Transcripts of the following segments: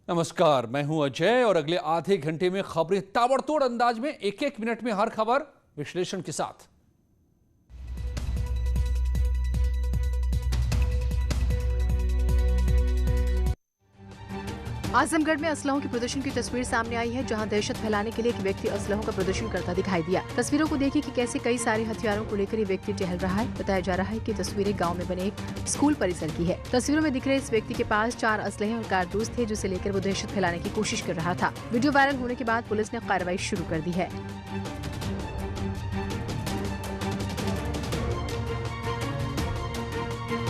नमस्कार, मैं हूं अजय और अगले आधे घंटे में खबरें ताबड़तोड़ अंदाज में, एक एक मिनट में हर खबर विश्लेषण के साथ। आजमगढ़ में असलहों के प्रदर्शन की तस्वीर सामने आई है, जहां दहशत फैलाने के लिए एक व्यक्ति असलहों का प्रदर्शन करता दिखाई दिया। तस्वीरों को देखिए कि कैसे कई सारे हथियारों को लेकर ये व्यक्ति टहल रहा है। बताया जा रहा है कि तस्वीरें गांव में बने एक स्कूल परिसर की है। तस्वीरों में दिख रहे इस व्यक्ति के पास 4 असलहे और कारतूस थे, जिसे लेकर वो दहशत फैलाने की कोशिश कर रहा था। वीडियो वायरल होने के बाद पुलिस ने कार्रवाई शुरू कर दी है।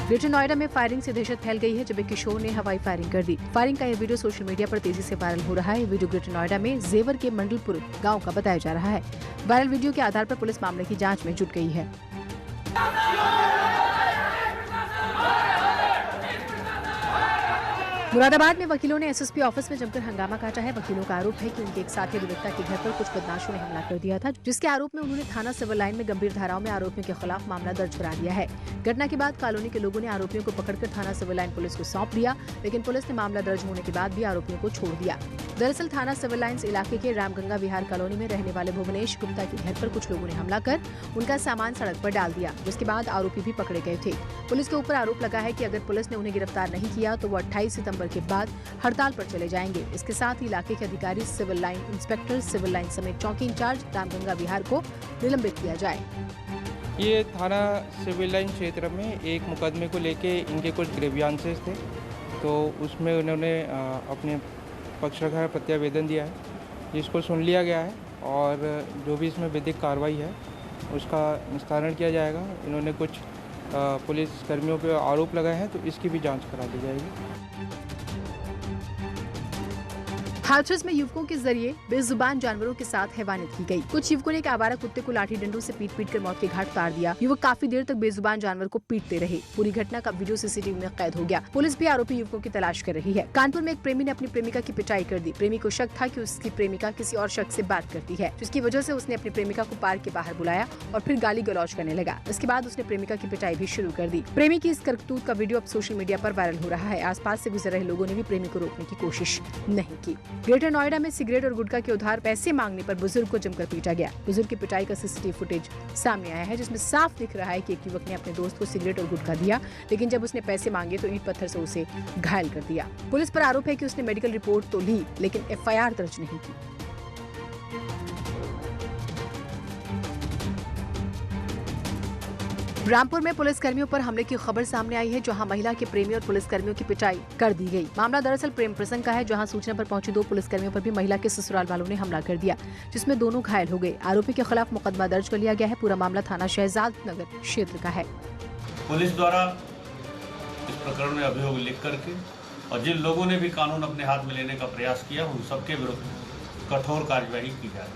ग्रेटर नोएडा में फायरिंग से दहशत फैल गई है, जब एक किशोर ने हवाई फायरिंग कर दी। फायरिंग का यह वीडियो सोशल मीडिया पर तेजी से वायरल हो रहा है। वीडियो ग्रेटर नोएडा में जेवर के मंडलपुर गांव का बताया जा रहा है। वायरल वीडियो के आधार पर पुलिस मामले की जांच में जुट गई है। मुरादाबाद में वकीलों ने एसएसपी ऑफिस में जमकर हंगामा काटा है। वकीलों का आरोप है कि उनके एक साथी अधिवक्ता के घर पर कुछ बदमाशों ने हमला कर दिया था, जिसके आरोप में उन्होंने थाना सिविल लाइन में गंभीर धाराओं में आरोपियों के खिलाफ मामला दर्ज करा दिया है। घटना के बाद कॉलोनी के लोगों ने आरोपियों को पकड़कर थाना सिविल लाइन पुलिस को सौंप दिया, लेकिन पुलिस ने मामला दर्ज होने के बाद भी आरोपियों को छोड़ दिया। दरअसल थाना सिविल लाइन्स इलाके के रामगंगा विहार कॉलोनी में रहने वाले भुवनेश गुप्ता के घर पर कुछ लोगों ने हमला कर उनका सामान सड़क पर डाल दिया, जिसके बाद आरोपी भी पकड़े गए थे। पुलिस के ऊपर आरोप लगा है कि अगर पुलिस ने उन्हें गिरफ्तार नहीं किया तो वो 28 सितंबर के बाद हड़ताल पर चले जाएंगे। इसके साथ ही इलाके के अधिकारी, civil line inspector, civil line समेत चौकी इंचार्ज रामगंगा विहार को निलंबित किया जाए। ये थाना सिविल लाइन क्षेत्र में एक मुकदमे को लेके इनके कुछ ग्रीवियंसेस थे, तो उसमें उन्होंने अपने पक्ष रखा है, प्रत्यावेदन दिया है, जिसको सुन लिया गया है और जो भी इसमें विधिक कार्रवाई है उसका निस्तारण किया जाएगा। इन्होंने कुछ पुलिस कर्मियों पर आरोप लगाए हैं, तो इसकी भी जाँच करा दी जाएगी। हाथरस में युवकों के जरिए बेजुबान जानवरों के साथ हैवानियत की गई। कुछ युवकों ने एक आवारा कुत्ते को लाठी डंडों से पीट कर मौत के घाट उतार दिया। युवक काफी देर तक बेजुबान जानवर को पीटते रहे। पूरी घटना का वीडियो सीसीटीवी में कैद हो गया। पुलिस भी आरोपी युवकों की तलाश कर रही है। कानपुर में एक प्रेमी ने अपनी प्रेमिका की पिटाई कर दी। प्रेमी को शक था कि उसकी प्रेमिका किसी और शख्स से बात करती है, जिसकी वजह से उसने अपनी प्रेमिका को पार्क के बाहर बुलाया और फिर गाली गलौज करने लगा। इसके बाद उसने प्रेमिका की पिटाई भी शुरू कर दी। प्रेमी की इस करतूत का वीडियो अब सोशल मीडिया पर वायरल हो रहा है। आसपास से गुजर रहे लोगों ने भी प्रेमी को रोकने की कोशिश नहीं की। ग्रेटर नोएडा में सिगरेट और गुटखा के उधार पैसे मांगने पर बुजुर्ग को जमकर पीटा गया। बुजुर्ग की पिटाई का सीसीटीवी फुटेज सामने आया है, जिसमें साफ दिख रहा है कि एक युवक ने अपने दोस्त को सिगरेट और गुटखा दिया, लेकिन जब उसने पैसे मांगे तो ईंट पत्थर से उसे घायल कर दिया। पुलिस पर आरोप है कि उसने मेडिकल रिपोर्ट तो ली, लेकिन एफआईआर दर्ज नहीं की। रामपुर में पुलिस कर्मियों पर हमले की खबर सामने आई है, जहां महिला के प्रेमी और पुलिस कर्मियों की पिटाई कर दी गई। मामला दरअसल प्रेम प्रसंग का है, जहां सूचना पर पहुंचे 2 पुलिस कर्मियों पर भी महिला के ससुराल वालों ने हमला कर दिया, जिसमें दोनों घायल हो गए। आरोपी के खिलाफ मुकदमा दर्ज कर लिया गया है। पूरा मामला थाना शहजाद नगर क्षेत्र का है। पुलिस द्वारा इस प्रकरण में अभियोग लिख करके और जिन लोगों ने भी कानून अपने हाथ में लेने का प्रयास किया, उन सबके विरुद्ध कठोर कार्यवाही की जाए।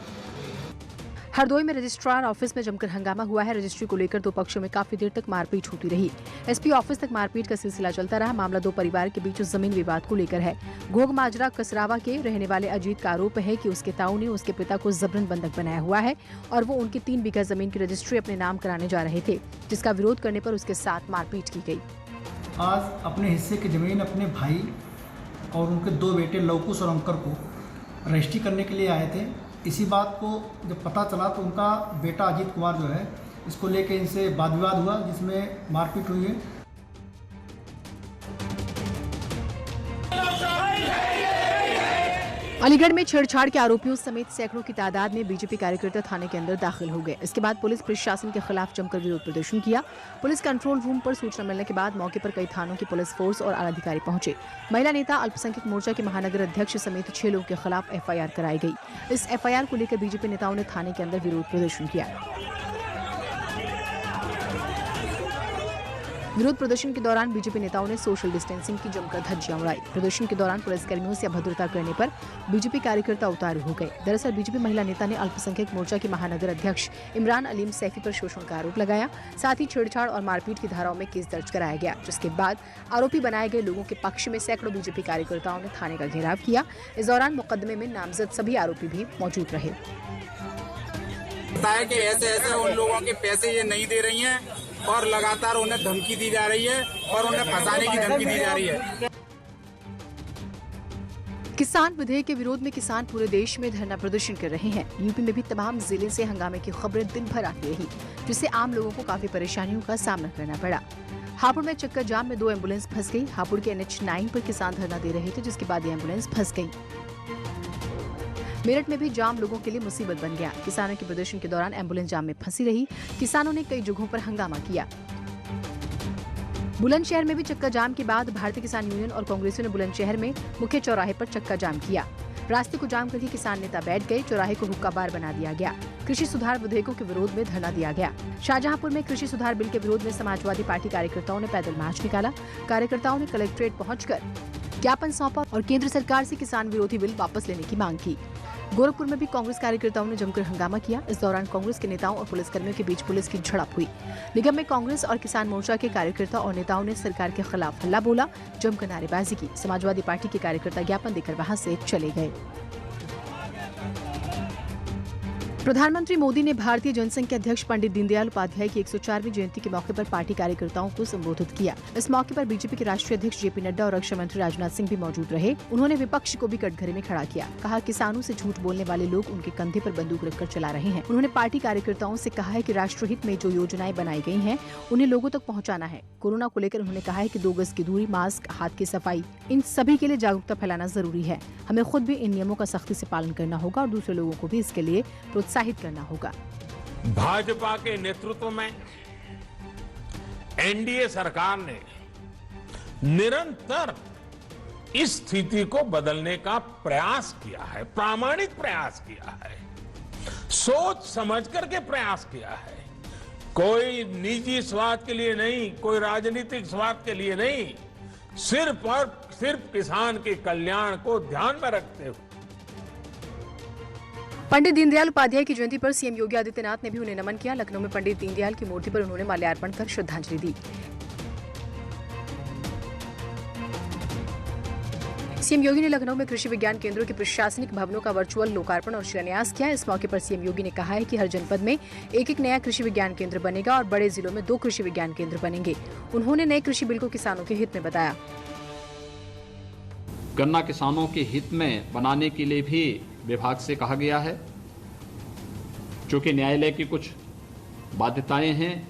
हरदोई में रजिस्ट्रार ऑफिस में जमकर हंगामा हुआ है। रजिस्ट्री को लेकर 2 पक्षों में काफी देर तक मारपीट होती रही। एसपी ऑफिस तक मारपीट का सिलसिला चलता रहा। मामला 2 परिवार के बीच जमीन विवाद को लेकर है। घोग माजरा कसरावा के रहने वाले अजीत का आरोप है कि उसके ताऊ ने उसके पिता को जबरन बंधक बनाया हुआ है और वो उनकी 3 बीघा जमीन की रजिस्ट्री अपने नाम कराने जा रहे थे, जिसका विरोध करने पर उसके साथ मारपीट की गई। आज अपने हिस्से की जमीन अपने भाई और उनके 2 बेटे लवकुश और अंकर को रजिस्ट्री करने के लिए आए थे। इसी बात को जब पता चला तो उनका बेटा अजीत कुमार जो है, इसको लेके इनसे वाद विवाद हुआ, जिसमें मारपीट हुई है। अलीगढ़ में छेड़छाड़ के आरोपियों समेत सैकड़ों की तादाद में बीजेपी कार्यकर्ता थाने के अंदर दाखिल हो गए। इसके बाद पुलिस प्रशासन के खिलाफ जमकर विरोध प्रदर्शन किया। पुलिस कंट्रोल रूम पर सूचना मिलने के बाद मौके पर कई थानों की पुलिस फोर्स और आला अधिकारी पहुंचे। महिला नेता अल्पसंख्यक मोर्चा के महानगर अध्यक्ष समेत 6 लोगों के खिलाफ एफआईआर कराई गई। इस एफआईआर को लेकर बीजेपी नेताओं ने थाने के अंदर विरोध प्रदर्शन किया। विरोध प्रदर्शन के दौरान बीजेपी नेताओं ने सोशल डिस्टेंसिंग की जमकर धज्जियां उड़ाई। प्रदर्शन के दौरान पुलिसकर्मियों से अभद्रता करने पर बीजेपी कार्यकर्ता उतारू हो गए। दरअसल बीजेपी महिला नेता ने अल्पसंख्यक मोर्चा के महानगर अध्यक्ष इमरान अलीम सैफी पर शोषण का आरोप लगाया। साथ ही छेड़छाड़ और मारपीट की धाराओं में केस दर्ज कराया गया, जिसके बाद आरोपी बनाए गए लोगों के पक्ष में सैकड़ों बीजेपी कार्यकर्ताओं ने थाने का घेराव किया। इस दौरान मुकदमे में नामजद सभी आरोपी भी मौजूद रहे। बताया कि ऐसे उन लोगों के पैसे ये नहीं दे रही हैं और लगातार उन्हें धमकी दी जा रही है और उन्हें फंसाने की धमकी दी जा रही है। किसान विधेयक के विरोध में किसान पूरे देश में धरना प्रदर्शन कर रहे हैं। यूपी में भी तमाम जिले से हंगामे की खबरें दिन भर आती रही, जिससे आम लोगों को काफी परेशानियों का सामना करना पड़ा। हापुड़ में चक्का जाम में 2 एम्बुलेंस फंस गई। हापुड़ के NH9 पर किसान धरना दे रहे थे, जिसके बाद ये एम्बुलेंस फंस गई। मेरठ में भी जाम लोगों के लिए मुसीबत बन गया। किसानों के प्रदर्शन के दौरान एम्बुलेंस जाम में फंसी रही। किसानों ने कई जगहों पर हंगामा किया। बुलंदशहर में भी चक्का जाम के बाद भारतीय किसान यूनियन और कांग्रेसियों ने बुलंदशहर में मुख्य चौराहे पर चक्का जाम किया। रास्ते को जाम करके किसान नेता बैठ गए। चौराहे को हुक्का बार बना दिया गया। कृषि सुधार विधेयकों के विरोध में धरना दिया गया। शाहजहांपुर में कृषि सुधार बिल के विरोध में समाजवादी पार्टी कार्यकर्ताओं ने पैदल मार्च निकाला। कार्यकर्ताओं ने कलेक्ट्रेट पहुंचकर ज्ञापन सौंपा और केंद्र सरकार से किसान विरोधी बिल वापस लेने की मांग की। गोरखपुर में भी कांग्रेस कार्यकर्ताओं ने जमकर हंगामा किया। इस दौरान कांग्रेस के नेताओं और पुलिसकर्मियों के बीच पुलिस की झड़प हुई। निगम में कांग्रेस और किसान मोर्चा के कार्यकर्ता और नेताओं ने सरकार के खिलाफ हल्ला बोला, जमकर नारेबाजी की। समाजवादी पार्टी के कार्यकर्ता ज्ञापन देकर वहां से चले गए। प्रधानमंत्री मोदी ने भारतीय जनसंघ के अध्यक्ष पंडित दीनदयाल उपाध्याय की 104वीं जयंती के मौके पर पार्टी कार्यकर्ताओं को संबोधित किया। इस मौके पर बीजेपी के राष्ट्रीय अध्यक्ष जेपी नड्डा और रक्षा मंत्री राजनाथ सिंह भी मौजूद रहे। उन्होंने विपक्ष को भी कटघरे में खड़ा किया। कहा, किसानों से झूठ बोलने वाले लोग उनके कंधे पर बंदूक रखकर चला रहे हैं। उन्होंने पार्टी कार्यकर्ताओं से कहा है कि राष्ट्रहित में जो योजनाएं बनाई गई हैं, उन्हें लोगों तक पहुँचाना है। कोरोना को लेकर उन्होंने कहा है कि 2 गज की दूरी, मास्क, हाथ की सफाई, इन सभी के लिए जागरूकता फैलाना जरूरी है। हमें खुद भी इन नियमों का सख्ती से पालन करना होगा और दूसरे लोगों को भी इसके लिए प्रोत्साहित करना होगा। भाजपा के नेतृत्व में एनडीए सरकार ने निरंतर इस स्थिति को बदलने का प्रयास किया है, प्रामाणिक प्रयास किया है, सोच समझ करके प्रयास किया है। कोई निजी स्वार्थ के लिए नहीं, कोई राजनीतिक स्वार्थ के लिए नहीं, सिर्फ और सिर्फ किसान के कल्याण को ध्यान में रखते हुए। पंडित दीनदयाल उपाध्याय की जयंती पर सीएम योगी आदित्यनाथ ने भी उन्हें नमन किया। लखनऊ में पंडित दीनदयाल की मूर्ति पर उन्होंने माल्यार्पण कर श्रद्धांजलि दी। सीएम योगी ने लखनऊ में कृषि विज्ञान केंद्रों के प्रशासनिक भवनों का वर्चुअल लोकार्पण और शिलान्यास किया। इस मौके पर सीएम योगी ने कहा है कि हर जनपद में एक नया कृषि विज्ञान केंद्र बनेगा और बड़े जिलों में 2 कृषि विज्ञान केंद्र बनेंगे। उन्होंने नए कृषि बिल को किसानों के हित में बताया। गन्ना किसानों के हित में बनाने के लिए भी विभाग से कहा गया है। चूंकि न्यायालय की कुछ बाध्यताएं हैं,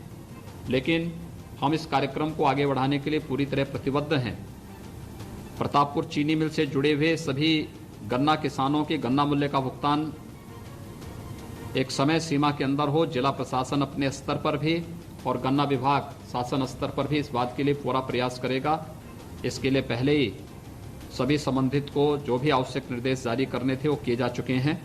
लेकिन हम इस कार्यक्रम को आगे बढ़ाने के लिए पूरी तरह प्रतिबद्ध हैं। प्रतापपुर चीनी मिल से जुड़े हुए सभी गन्ना किसानों के गन्ना मूल्य का भुगतान एक समय सीमा के अंदर हो। जिला प्रशासन अपने स्तर पर भी और गन्ना विभाग शासन स्तर पर भी इस बात के लिए पूरा प्रयास करेगा। इसके लिए पहले ही सभी संबंधित को जो भी आवश्यक निर्देश जारी करने थे वो किए जा चुके हैं।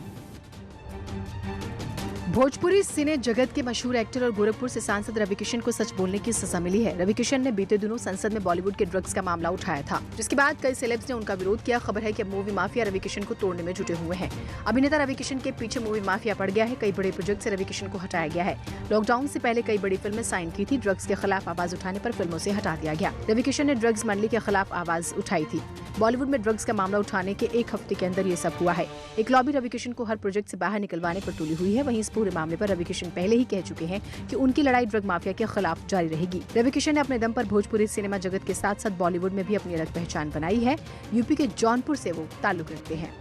भोजपुरी सिने जगत के मशहूर एक्टर और गोरखपुर से सांसद रवि किशन को सच बोलने की सजा मिली है। रवि किशन ने बीते दिनों संसद में बॉलीवुड के ड्रग्स का मामला उठाया था, जिसके बाद कई सेलेब्स ने उनका विरोध किया। खबर है कि अब मूवी माफिया रवि किशन को तोड़ने में जुटे हुए हैं। अभिनेता रवि किशन के पीछे मूवी माफिया पड़ गया है। कई बड़े प्रोजेक्ट से रवि किशन को हटाया गया है। लॉकडाउन से पहले कई बड़ी फिल्में साइन की थी। ड्रग्स के खिलाफ आवाज उठाने पर फिल्मों से हटा दिया गया। रवि किशन ने ड्रग्स मंडली के खिलाफ आवाज उठाई थी। बॉलीवुड में ड्रग्स का मामला उठाने के 1 हफ्ते के अंदर ये सब हुआ है। एक लॉबी रवि किशन को हर प्रोजेक्ट से बाहर निकलवाने पर तुली हुई है। वहीं इस पूरे मामले पर रवि किशन पहले ही कह चुके हैं कि उनकी लड़ाई ड्रग माफिया के खिलाफ जारी रहेगी। रवि किशन ने अपने दम पर भोजपुरी सिनेमा जगत के साथ साथ बॉलीवुड में भी अपनी अलग पहचान बनाई है। यूपी के जौनपुर से वो ताल्लुक रखते हैं।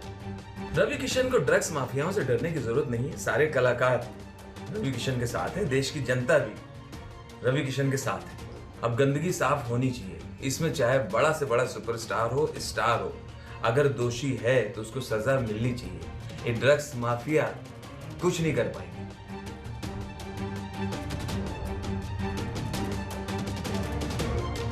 रवि किशन को ड्रग्स माफियाओं से डरने की जरूरत नहीं है। सारे कलाकार रवि किशन के साथ है, देश की जनता भी रवि किशन के साथ है। अब गंदगी साफ होनी चाहिए। इसमें चाहे बड़ा से बड़ा सुपरस्टार हो, स्टार हो, अगर दोषी है तो उसको सजा मिलनी चाहिए। ये ड्रग्स माफिया कुछ नहीं कर पाएंगे।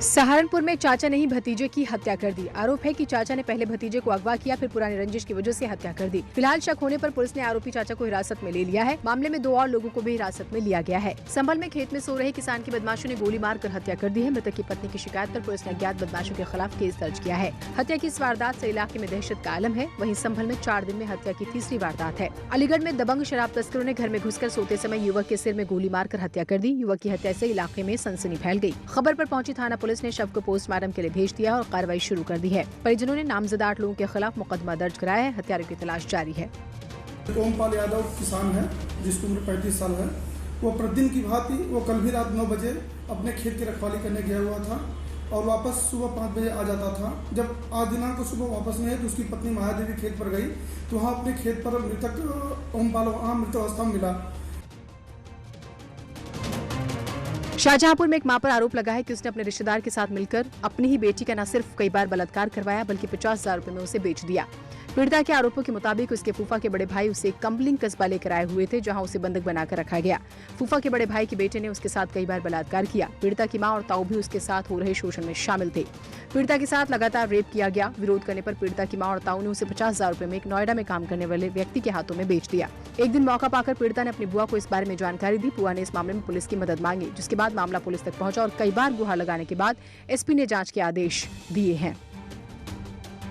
सहारनपुर में चाचा ने ही भतीजे की हत्या कर दी। आरोप है कि चाचा ने पहले भतीजे को अगवा किया, फिर पुरानी रंजिश की वजह से हत्या कर दी। फिलहाल शक होने पर पुलिस ने आरोपी चाचा को हिरासत में ले लिया है। मामले में 2 और लोगों को भी हिरासत में लिया गया है। संभल में खेत में सो रहे किसान की बदमाशों ने गोली मारकर हत्या कर दी है। मृतक की पत्नी की शिकायत पर पुलिस ने अज्ञात बदमाशों के खिलाफ केस दर्ज किया है। हत्या की इस वारदात से इलाके में दहशत का आलम है। वहीं संभल में 4 दिन में हत्या की तीसरी वारदात है। अलीगढ़ में दबंग शराब तस्करों ने घर में घुसकर सोते समय युवक के सिर में गोली मारकर हत्या कर दी। युवक की हत्या से इलाके में सनसनी फैल गई। खबर पर पहुंची थाना पुलिस ने शव को पोस्टमार्टम के लिए भेज दिया और कार्रवाई शुरू कर दी है। परिजनों ने नामजदा 8 लोगों के खिलाफ मुकदमा दर्ज कराया है। हत्यारों की तलाश जारी है। ओमपाल यादव किसान है, जिसकी उम्र 35 साल है। वो प्रतिदिन की भांति वो कल भी रात 9 बजे अपने खेत की रखवाली करने गया हुआ था और वापस सुबह 5 बजे आ जाता था। जब आज दिनांक को सुबह वापस नहीं है तो उसकी पत्नी माया देवी खेत पर गई तो वहाँ अपने खेत पर मृतक ओमपाल मृत अवस्था में मिला। शाहजहांपुर में एक मां पर आरोप लगा है कि उसने अपने रिश्तेदार के साथ मिलकर अपनी ही बेटी का न सिर्फ कई बार बलात्कार करवाया बल्कि 50,000 रुपए में उसे बेच दिया। पीड़िता के आरोपों के मुताबिक उसके फूफा के बड़े भाई उसे कम्बलिंग कस्बा लेकर आए हुए थे, जहां उसे बंधक बनाकर रखा गया। फूफा के बड़े भाई के बेटे ने उसके साथ कई बार बलात्कार किया। पीड़िता की मां और ताऊ भी उसके साथ हो रहे शोषण में शामिल थे। पीड़िता के साथ लगातार रेप किया गया। विरोध करने पर पीड़िता की मां और ताऊ ने उसे 50,000 रुपए में एक नोएडा में काम करने वाले व्यक्ति के हाथों में बेच दिया। एक दिन मौका पाकर पीड़िता ने अपनी बुआ को इस बारे में जानकारी दी। बुआ ने इस मामले में पुलिस की मदद मांगी, जिसके बाद मामला पुलिस तक पहुंचा और कई बार गुहार लगाने के बाद एसपी ने जांच के आदेश दिए हैं।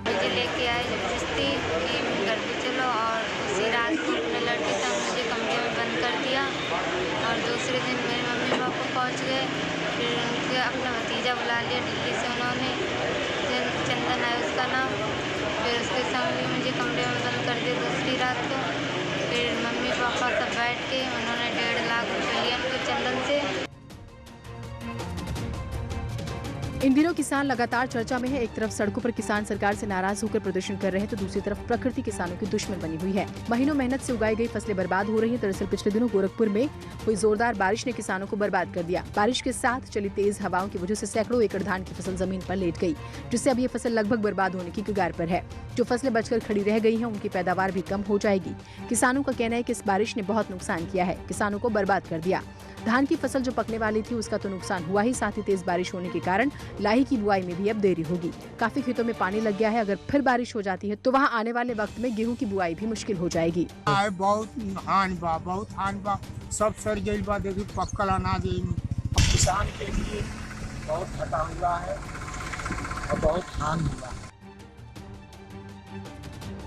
मुझे लेके आए जबरदस्ती कि घर पे चलो, और उसी रात को अपने लड़के साथ मुझे कमरे में बंद कर दिया। और दूसरे दिन मेरे मम्मी पापा पहुंच गए, फिर उनके अपना भतीजा बुला लिया दिल्ली से उन्होंने, चंदन है उसका नाम। फिर उसके संग भी मुझे कमरे में बंद कर दिया दूसरी रात को। फिर मम्मी पापा सब बैठ के उन्होंने 1.5 लाख रुपये लिए उनको चंदन से। इन दिनों किसान लगातार चर्चा में है। एक तरफ सड़कों पर किसान सरकार से नाराज होकर प्रदर्शन कर रहे हैं तो दूसरी तरफ प्रकृति किसानों की दुश्मन बनी हुई है। महीनों मेहनत से उगाई गई फसलें बर्बाद हो रही हैं। दरअसल पिछले दिनों गोरखपुर में हुई जोरदार बारिश ने किसानों को बर्बाद कर दिया। बारिश के साथ चली तेज हवाओं की वजह से सैकड़ों एकड़ धान की फसल जमीन पर लेट गई, जिससे अब ये फसल लगभग बर्बाद होने की कगार पर है। जो फसलें बचकर खड़ी रह गई हैं उनकी पैदावार भी कम हो जाएगी। किसानों का कहना है कि इस बारिश ने बहुत नुकसान किया है, किसानों को बर्बाद कर दिया। धान की फसल जो पकने वाली थी उसका तो नुकसान हुआ ही, साथ ही तेज बारिश होने के कारण लाही की बुआई में भी अब देरी होगी। काफी खेतों में पानी लग गया है। अगर फिर बारिश हो जाती है तो वहां आने वाले वक्त में गेहूं की बुआई भी मुश्किल हो जाएगी। बहुत हानि बा सब सड़ गइल बा। देखी पक्कल अनाज किसान के लिए बहुत घाटा हुआ है और बहुत हानि हुआ।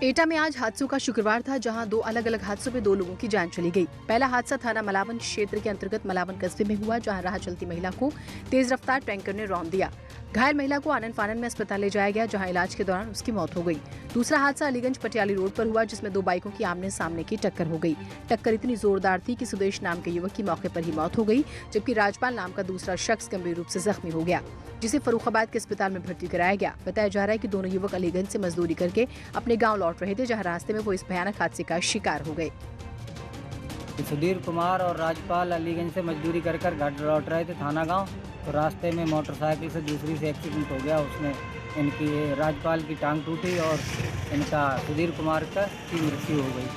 एटा में आज हादसों का शुक्रवार था, जहां 2 अलग-अलग हादसों में 2 लोगों की जान चली गई। पहला हादसा थाना मलावन क्षेत्र के अंतर्गत मलावन कस्बे में हुआ, जहां राह चलती महिला को तेज रफ्तार टैंकर ने रौंद दिया। घायल महिला को आनन फानन में अस्पताल ले जाया गया, जहां इलाज के दौरान उसकी मौत हो गई। दूसरा हादसा अलीगंज पटियाली रोड पर हुआ, जिसमें 2 बाइकों की आमने सामने की टक्कर हो गई। टक्कर इतनी जोरदार थी कि सुदेश नाम के युवक की मौके पर ही मौत हो गई, जबकि राजपाल नाम का दूसरा शख्स गंभीर रूप से जख्मी हो गया, जिसे फर्रुखाबाद के अस्पताल में भर्ती कराया गया। बताया जा रहा है कि दोनों युवक अलीगंज से मजदूरी करके अपने गाँव लौट रहे थे, जहाँ रास्ते में वो इस भयानक हादसे का शिकार हो गए। सुधीर कुमार और राजपाल अलीगंज से मजदूरी कर घर लौट रहे थे थाना गांव, तो रास्ते में मोटरसाइकिल से दूसरी से एक्सीडेंट हो गया। उसमें इनकी राजपाल की टांग टूटी और इनका सुधीर कुमार की मृत्यु हो गई।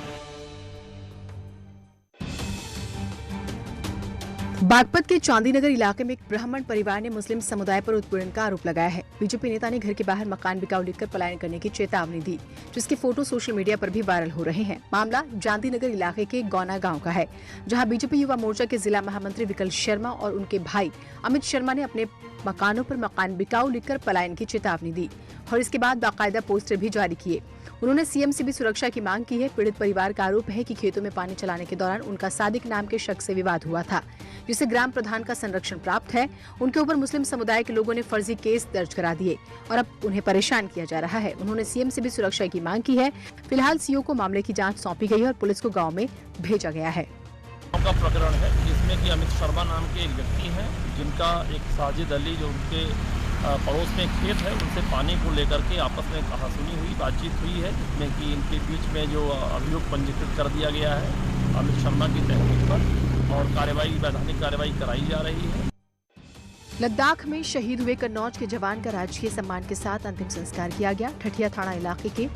बागपत के चांदीनगर इलाके में एक ब्राह्मण परिवार ने मुस्लिम समुदाय पर उत्पीड़न का आरोप लगाया है। बीजेपी नेता ने घर के बाहर मकान बिकाऊ लिखकर पलायन करने की चेतावनी दी, जिसके फोटो सोशल मीडिया पर भी वायरल हो रहे हैं। मामला चांदीनगर इलाके के गौना गांव का है, जहां बीजेपी युवा मोर्चा के जिला महामंत्री विकल शर्मा और उनके भाई अमित शर्मा ने अपने मकानों पर मकान बिकाऊ लिखकर पलायन की चेतावनी दी और इसके बाद बाकायदा पोस्टर भी जारी किए। उन्होंने सीएम से भी सुरक्षा की मांग की है। पीड़ित परिवार का आरोप है कि खेतों में पानी चलाने के दौरान उनका सादिक नाम के शख्स से विवाद हुआ था, जिसे ग्राम प्रधान का संरक्षण प्राप्त है। उनके ऊपर मुस्लिम समुदाय के लोगों ने फर्जी केस दर्ज करा दिए और अब उन्हें परेशान किया जा रहा है। उन्होंने सीएम से भी सुरक्षा की मांग की है। फिलहाल सीओ को मामले की जाँच सौंपी गई है और पुलिस को गाँव में भेजा गया है। का प्रकरण है जिसमें कि अमित शर्मा नाम के एक व्यक्ति हैं, जिनका एक साजिद अली जो उनके पड़ोस में खेत है, उनसे पानी को लेकर के आपस में कहासुनी हुई, बातचीत हुई है, जिसमें कि इनके बीच में जो अभियोग पंजीकृत कर दिया गया है अमित शर्मा की तहरीर पर और कार्रवाई वैधानिक कार्रवाई कराई जा रही है। लद्दाख में शहीद हुए कन्नौज के जवान का राजकीय सम्मान के साथ अंतिम संस्कार किया गया। ठठिया थाना इलाके के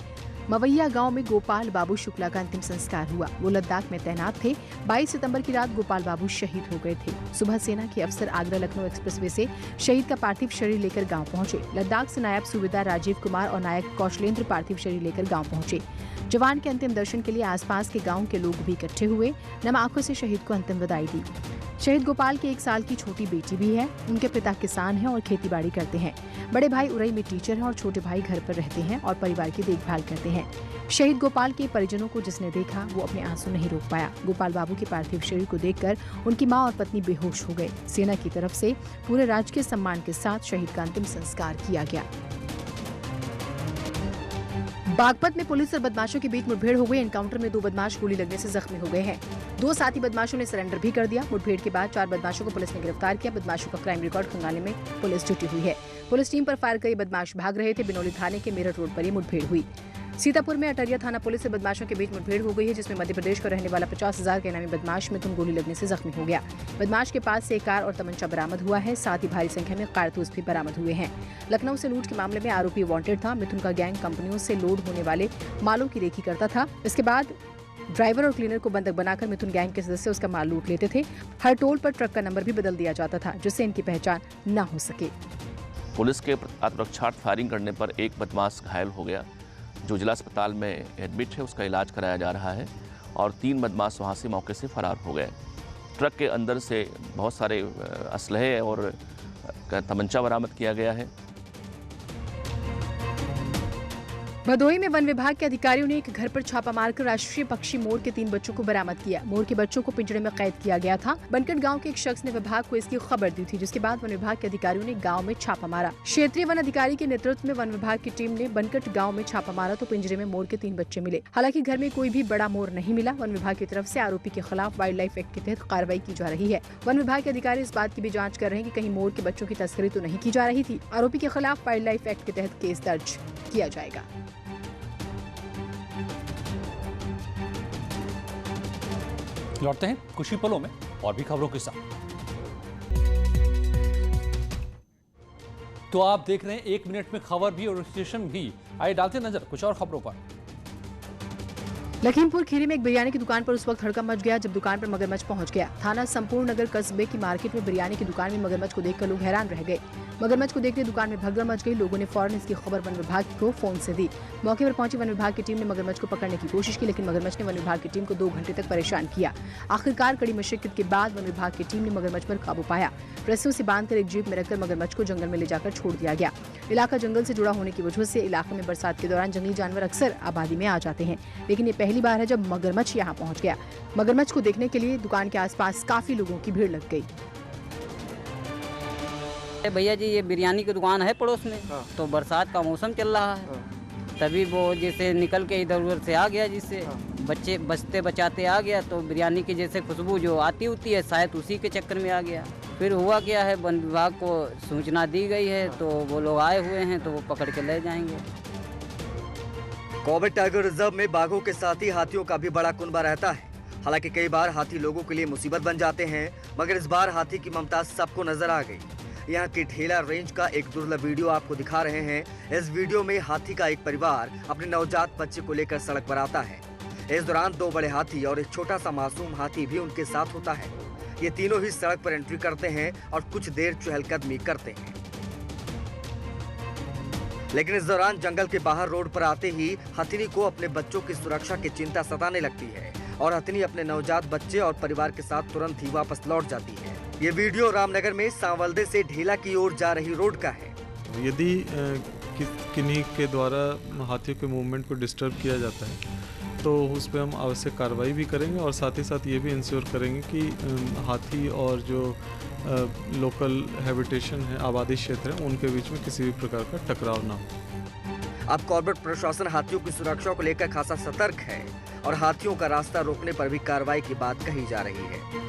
मवैया गांव में गोपाल बाबू शुक्ला का अंतिम संस्कार हुआ। वो लद्दाख में तैनात थे। 22 सितंबर की रात गोपाल बाबू शहीद हो गए थे। सुबह सेना के अफसर आगरा लखनऊ एक्सप्रेसवे से शहीद का पार्थिव शरीर लेकर गांव पहुंचे। लद्दाख से नायब सूबेदार राजीव कुमार और नायक कौशलेंद्र पार्थिव शरीर लेकर गांव पहुंचे। जवान के अंतिम दर्शन के लिए आसपास के गाँव के लोग भी इकट्ठे हुए। नम आंखों से शहीद को अंतिम विदाई दी। शहीद गोपाल की 1 साल की छोटी बेटी भी है। उनके पिता किसान हैं और खेतीबाड़ी करते हैं। बड़े भाई उरई में टीचर हैं और छोटे भाई घर पर रहते हैं और परिवार की देखभाल करते हैं। शहीद गोपाल के परिजनों को जिसने देखा वो अपने आंसू नहीं रोक पाया। गोपाल बाबू के पार्थिव शरीर को देखकर उनकी मां और पत्नी बेहोश हो गए। सेना की तरफ से पूरे राजकीय सम्मान के साथ शहीद का अंतिम संस्कार किया गया। बागपत में पुलिस और बदमाशों के बीच मुठभेड़ हो गई। एनकाउंटर में 2 बदमाश गोली लगने से जख्मी हो गए हैं। 2 साथी बदमाशों ने सरेंडर भी कर दिया। मुठभेड़ के बाद 4 बदमाशों को पुलिस ने गिरफ्तार किया। बदमाशों का क्राइम रिकॉर्ड खंगालने में पुलिस जुटी हुई है। पुलिस टीम पर फायर कर बदमाश भाग रहे थे। बिनौली थाने के मेरठ रोड पर ये मुठभेड़ हुई। सीतापुर में अटरिया थाना पुलिस से बदमाशों के बीच मुठभेड़ हो गई है, जिसमें मध्य प्रदेश का रहने वाला 50,000 के इनामी बदमाश मिथुन गोली लगने से जख्मी हो गया। बदमाश के पास से एक कार और तमंचा बरामद हुआ है, साथ ही भारी संख्या में कारतूस भी बरामद हुए हैं। लखनऊ से लूट के मामले में आरोपी वांटेड था। मिथुन का गैंग कंपनियों से लोड होने वाले मालों की रेकी करता था। इसके बाद ड्राइवर और क्लीनर को बंधक बनाकर मिथुन गैंग के सदस्य उसका माल लूट लेते थे। हर टोल पर ट्रक का नंबर भी बदल दिया जाता था, जिससे इनकी पहचान न हो सके। पुलिस के आत्मरक्षार्थ फायरिंग करने पर एक बदमाश घायल हो गया, जो जिला अस्पताल में एडमिट है, उसका इलाज कराया जा रहा है और 3 बदमाश वहां से मौके से फरार हो गए। ट्रक के अंदर से बहुत सारे असलहे और तमंचा बरामद किया गया है। भदोही में वन विभाग के अधिकारियों ने एक घर पर छापा मारकर राष्ट्रीय पक्षी मोर के 3 बच्चों को बरामद किया। मोर के बच्चों को पिंजरे में कैद किया गया था। बनकट गांव के एक शख्स ने विभाग को इसकी खबर दी थी, जिसके बाद वन विभाग के अधिकारियों ने गांव में छापा मारा। क्षेत्रीय वन अधिकारी के नेतृत्व में वन विभाग की टीम ने बनकट गाँव में छापा मारा तो पिंजरे में मोर के 3 बच्चे मिले। हालांकि घर में कोई भी बड़ा मोर नहीं मिला। वन विभाग की तरफ से आरोपी के खिलाफ वाइल्ड लाइफ एक्ट के तहत कार्रवाई की जा रही है। वन विभाग के अधिकारी इस बात की भी जाँच कर रहे हैं कि कहीं मोर के बच्चों की तस्करी तो नहीं की जा रही थी। आरोपी के खिलाफ वाइल्ड लाइफ एक्ट के तहत केस दर्ज किया जाएगा। लौटते हैं कुछ ही पलों में और भी खबरों के साथ। तो आप देख रहे हैं 1 मिनट में खबर भी और स्टेशन भी। आइए डालते नजर कुछ और खबरों पर। लखीमपुर खीरी में एक बिरयानी की दुकान पर उस वक्त हड़कंप मच गया जब दुकान पर मगरमच्छ पहुंच गया। थाना संपूर्ण नगर कस्बे की मार्केट में बिरयानी की दुकान में मगरमच्छ को देखकर लोग हैरान रह गए। मगरमच्छ को देखते दुकान में भगदड़ मच गई। लोगों ने फौरन इसकी खबर वन विभाग को फोन से दी। मौके पर पहुंची वन विभाग की टीम ने मगरमच्छ को पकड़ने की कोशिश की, लेकिन मगरमच्छ ने वन विभाग की टीम को 2 घंटे तक परेशान किया। आखिरकार कड़ी मशक्कत के बाद वन विभाग की टीम ने मगरमच्छ पर काबू पाया। रस्सियों से बांधकर एक जीप में रखकर मगरमच्छ को जंगल में ले जाकर छोड़ दिया गया। इलाका जंगल से जुड़ा होने की वजह से इलाके में बरसात के दौरान जंगली जानवर अक्सर आबादी में आ जाते हैं, लेकिन ये पहली बार है जब मगरमच्छ यहाँ पहुँच गया। मगरमच्छ को देखने के लिए दुकान के आसपास काफी लोगों की भीड़ लग गई। भैया जी, ये बिरयानी की दुकान है पड़ोस में। तो बरसात का मौसम चल रहा है, तभी वो जैसे निकल के इधर उधर से आ गया, जिससे बच्चे बचते बचाते आ गया। तो बिरयानी की जैसे खुशबू जो आती होती है, शायद उसी के चक्कर में आ गया। फिर हुआ क्या है, वन विभाग को सूचना दी गई है, तो वो लोग आए हुए हैं, तो वो पकड़ के ले जाएंगे। कॉर्बेट टाइगर रिजर्व में बाघों के साथ ही हाथियों का भी बड़ा कुनबा रहता है। हालांकि कई बार हाथी लोगों के लिए मुसीबत बन जाते हैं, मगर इस बार हाथी की ममता सबको नजर आ गई। यहाँ की ढेला रेंज का एक दुर्लभ वीडियो आपको दिखा रहे हैं। इस वीडियो में हाथी का एक परिवार अपने नवजात बच्चे को लेकर सड़क पर आता है। इस दौरान 2 बड़े हाथी और एक छोटा सा मासूम हाथी भी उनके साथ होता है। ये तीनों ही सड़क पर एंट्री करते हैं और कुछ देर चहलकदमी करते हैं, लेकिन इस दौरान जंगल के बाहर रोड पर आते ही हथिनी को अपने बच्चों की सुरक्षा की चिंता सताने लगती है और हथिनी अपने नवजात बच्चे और परिवार के साथ तुरंत ही वापस लौट जाती है। ये वीडियो रामनगर में सांवलदे से ढेला की ओर जा रही रोड का है। यदि किन्हीं के द्वारा हाथियों के मूवमेंट को डिस्टर्ब किया जाता है तो उस पर हम आवश्यक कार्रवाई भी करेंगे और साथ ही साथ ये भी इंश्योर करेंगे कि हाथी और जो लोकल हैबिटेशन है, आबादी क्षेत्र है, उनके बीच में किसी भी प्रकार का टकराव ना हो। अब कॉर्बेट प्रशासन हाथियों की सुरक्षा को लेकर खासा सतर्क है और हाथियों का रास्ता रोकने पर भी कार्रवाई की बात कही जा रही है।